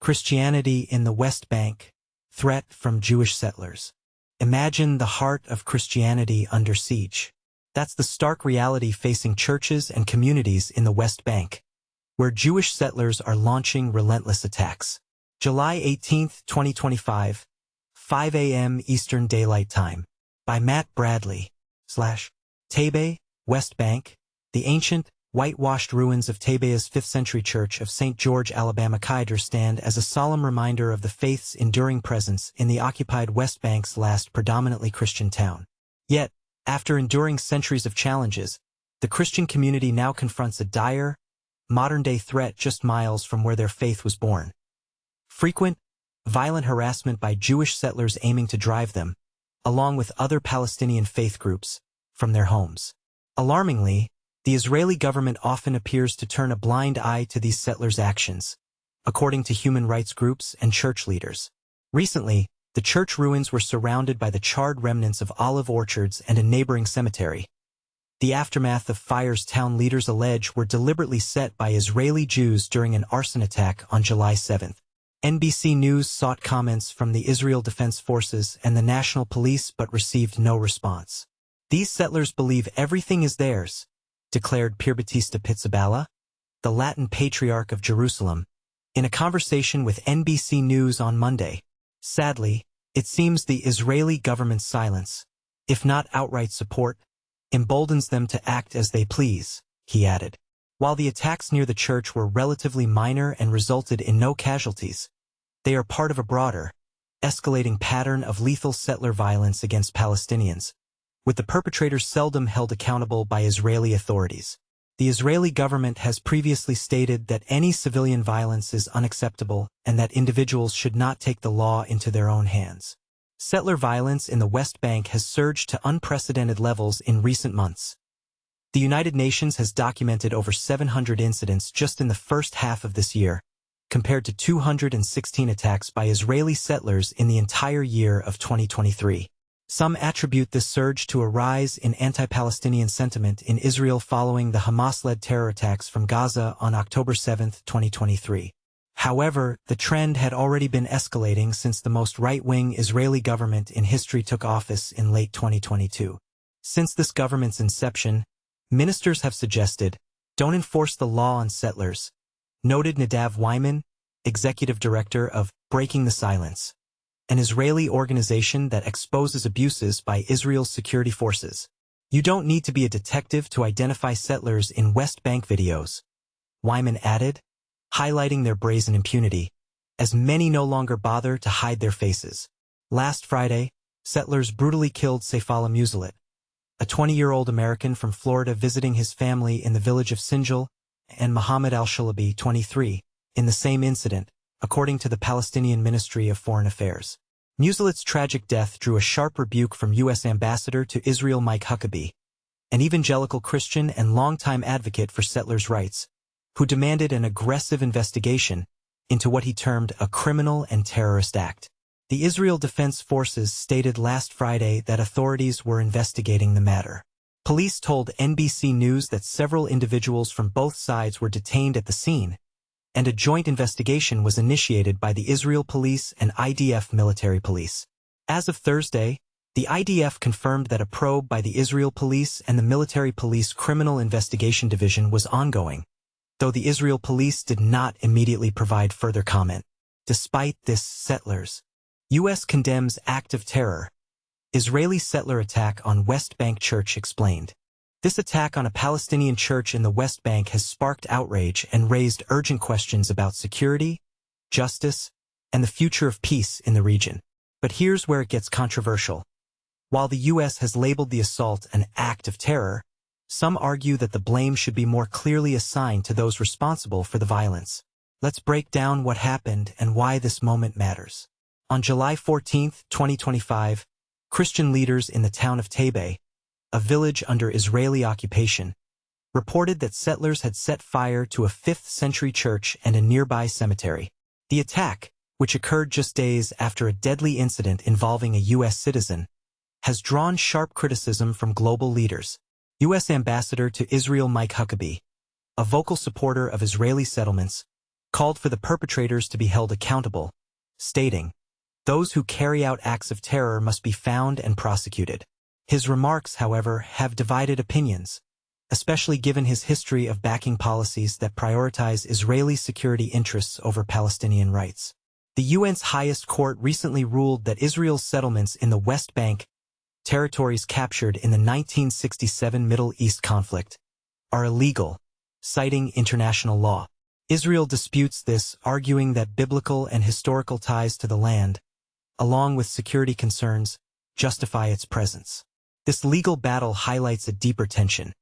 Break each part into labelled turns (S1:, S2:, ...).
S1: Christianity in the West Bank, threat from Jewish settlers. Imagine the heart of Christianity under siege. That's the stark reality facing churches and communities in the West Bank, where Jewish settlers are launching relentless attacks. July 18, 2025, 5 a.m. Eastern Daylight Time, by Matt Bradley, Taybeh, West Bank. The ancient, whitewashed ruins of Taybeh's 5th-century church of St. George, Alabama, Khidr stand as a solemn reminder of the faith's enduring presence in the occupied West Bank's last predominantly Christian town. Yet, after enduring centuries of challenges, the Christian community now confronts a dire, modern-day threat just miles from where their faith was born. Frequent, violent harassment by Jewish settlers aiming to drive them, along with other Palestinian faith groups, from their homes. Alarmingly, the Israeli government often appears to turn a blind eye to these settlers' actions, according to human rights groups and church leaders. Recently, the church ruins were surrounded by the charred remnants of olive orchards and a neighboring cemetery. The aftermath of fires town leaders allege were deliberately set by Israeli Jews during an arson attack on July 7. NBC News sought comments from the Israel Defense Forces and the National Police but received no response. These settlers believe everything is theirs, declared Pierbattista Pizzaballa, the Latin Patriarch of Jerusalem, in a conversation with NBC News on Monday. Sadly, it seems the Israeli government's silence, if not outright support, emboldens them to act as they please, he added. While the attacks near the church were relatively minor and resulted in no casualties, they are part of a broader, escalating pattern of lethal settler violence against Palestinians, with the perpetrators seldom held accountable by Israeli authorities. The Israeli government has previously stated that any civilian violence is unacceptable and that individuals should not take the law into their own hands. Settler violence in the West Bank has surged to unprecedented levels in recent months. The United Nations has documented over 700 incidents just in the first half of this year, compared to 216 attacks by Israeli settlers in the entire year of 2023. Some attribute this surge to a rise in anti-Palestinian sentiment in Israel following the Hamas-led terror attacks from Gaza on October 7, 2023. However, the trend had already been escalating since the most right-wing Israeli government in history took office in late 2022. Since this government's inception, ministers have suggested, "Don't enforce the law on settlers," noted Nadav Wyman, executive director of Breaking the Silence, an Israeli organization that exposes abuses by Israel's security forces. "You don't need to be a detective to identify settlers in West Bank videos," Wyman added, highlighting their brazen impunity, as many no longer bother to hide their faces. Last Friday, settlers brutally killed Saifullah Musalit, a 20-year-old American from Florida visiting his family in the village of Sinjal, and Mohammed al-Shalabi, 23, in the same incident, according to the Palestinian Ministry of Foreign Affairs. Musalit's tragic death drew a sharp rebuke from U.S. Ambassador to Israel Mike Huckabee, an evangelical Christian and longtime advocate for settlers' rights, who demanded an aggressive investigation into what he termed a criminal and terrorist act. The Israel Defense Forces stated last Friday that authorities were investigating the matter. Police told NBC News that several individuals from both sides were detained at the scene, and a joint investigation was initiated by the Israel Police and IDF military police. As of Thursday, the IDF confirmed that a probe by the Israel Police and the Military Police Criminal Investigation Division was ongoing, though the Israel Police did not immediately provide further comment. Despite this settlers' U.S. condemns act of terror, Israeli settler attack on West Bank church explained. This attack on a Palestinian church in the West Bank has sparked outrage and raised urgent questions about security, justice, and the future of peace in the region. But here's where it gets controversial. While the U.S. has labeled the assault an act of terror, some argue that the blame should be more clearly assigned to those responsible for the violence. Let's break down what happened and why this moment matters. On July 14, 2025, Christian leaders in the town of Taybeh, a village under Israeli occupation, reported that settlers had set fire to a 5th-century church and a nearby cemetery. The attack, which occurred just days after a deadly incident involving a U.S. citizen, has drawn sharp criticism from global leaders. U.S. Ambassador to Israel Mike Huckabee, a vocal supporter of Israeli settlements, called for the perpetrators to be held accountable, stating, "Those who carry out acts of terror must be found and prosecuted." His remarks, however, have divided opinions, especially given his history of backing policies that prioritize Israeli security interests over Palestinian rights. The UN's highest court recently ruled that Israel's settlements in the West Bank, territories captured in the 1967 Middle East conflict, are illegal, citing international law. Israel disputes this, arguing that biblical and historical ties to the land, along with security concerns, justify its presence. This legal battle highlights a deeper tension.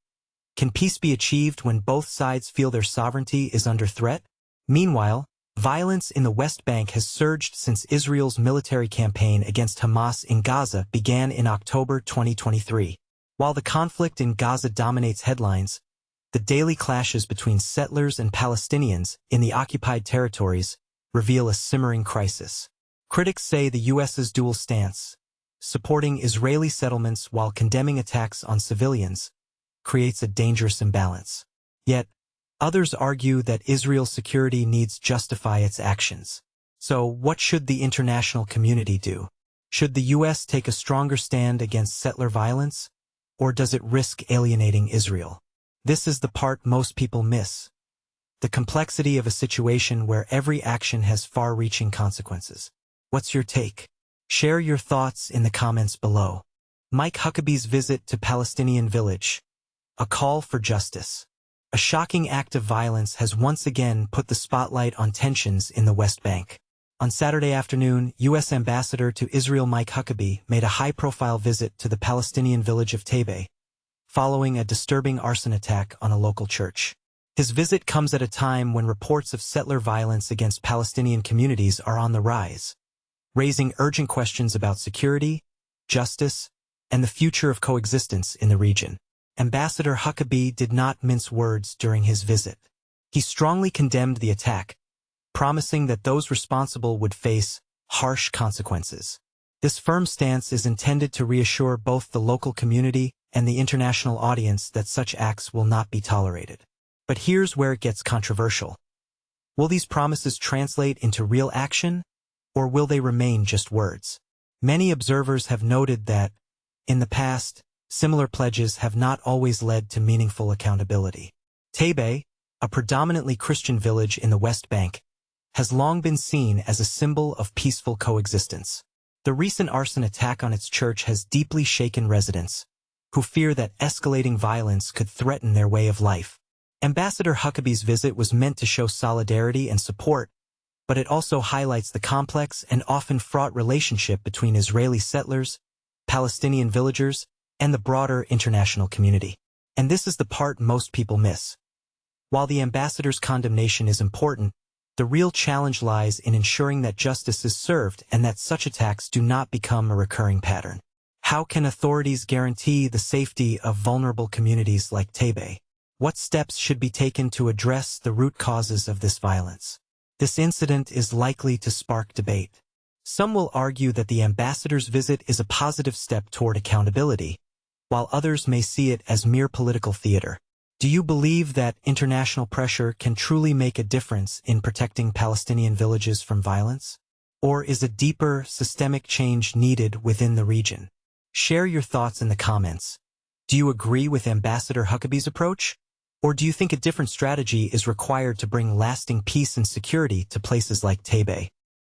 S1: Can peace be achieved when both sides feel their sovereignty is under threat? Meanwhile, violence in the West Bank has surged since Israel's military campaign against Hamas in Gaza began in October 2023. While the conflict in Gaza dominates headlines, the daily clashes between settlers and Palestinians in the occupied territories reveal a simmering crisis. Critics say the U.S.'s dual stance, supporting Israeli settlements while condemning attacks on civilians, creates a dangerous imbalance. Yet, others argue that Israel's security needs justify its actions. So, what should the international community do? Should the U.S. take a stronger stand against settler violence, or does it risk alienating Israel? This is the part most people miss. The complexity of a situation where every action has far-reaching consequences. What's your take? Share your thoughts in the comments below. Mike Huckabee's visit to Palestinian village. A call for justice. A shocking act of violence has once again put the spotlight on tensions in the West Bank. On Saturday afternoon, U.S. Ambassador to Israel Mike Huckabee made a high-profile visit to the Palestinian village of Taybeh, following a disturbing arson attack on a local church. His visit comes at a time when reports of settler violence against Palestinian communities are on the rise, raising urgent questions about security, justice, and the future of coexistence in the region. Ambassador Huckabee did not mince words during his visit. He strongly condemned the attack, promising that those responsible would face harsh consequences. This firm stance is intended to reassure both the local community and the international audience that such acts will not be tolerated. But here's where it gets controversial. Will these promises translate into real action, or will they remain just words? Many observers have noted that, in the past, similar pledges have not always led to meaningful accountability. Taybeh, a predominantly Christian village in the West Bank, has long been seen as a symbol of peaceful coexistence. The recent arson attack on its church has deeply shaken residents, who fear that escalating violence could threaten their way of life. Ambassador Huckabee's visit was meant to show solidarity and support, but it also highlights the complex and often fraught relationship between Israeli settlers, Palestinian villagers, and the broader international community. And this is the part most people miss. While the ambassador's condemnation is important, the real challenge lies in ensuring that justice is served and that such attacks do not become a recurring pattern. How can authorities guarantee the safety of vulnerable communities like Taybeh? What steps should be taken to address the root causes of this violence? This incident is likely to spark debate. Some will argue that the ambassador's visit is a positive step toward accountability, while others may see it as mere political theater. Do you believe that international pressure can truly make a difference in protecting Palestinian villages from violence? Or is a deeper, systemic change needed within the region? Share your thoughts in the comments. Do you agree with Ambassador Huckabee's approach? Or do you think a different strategy is required to bring lasting peace and security to places like Taybeh?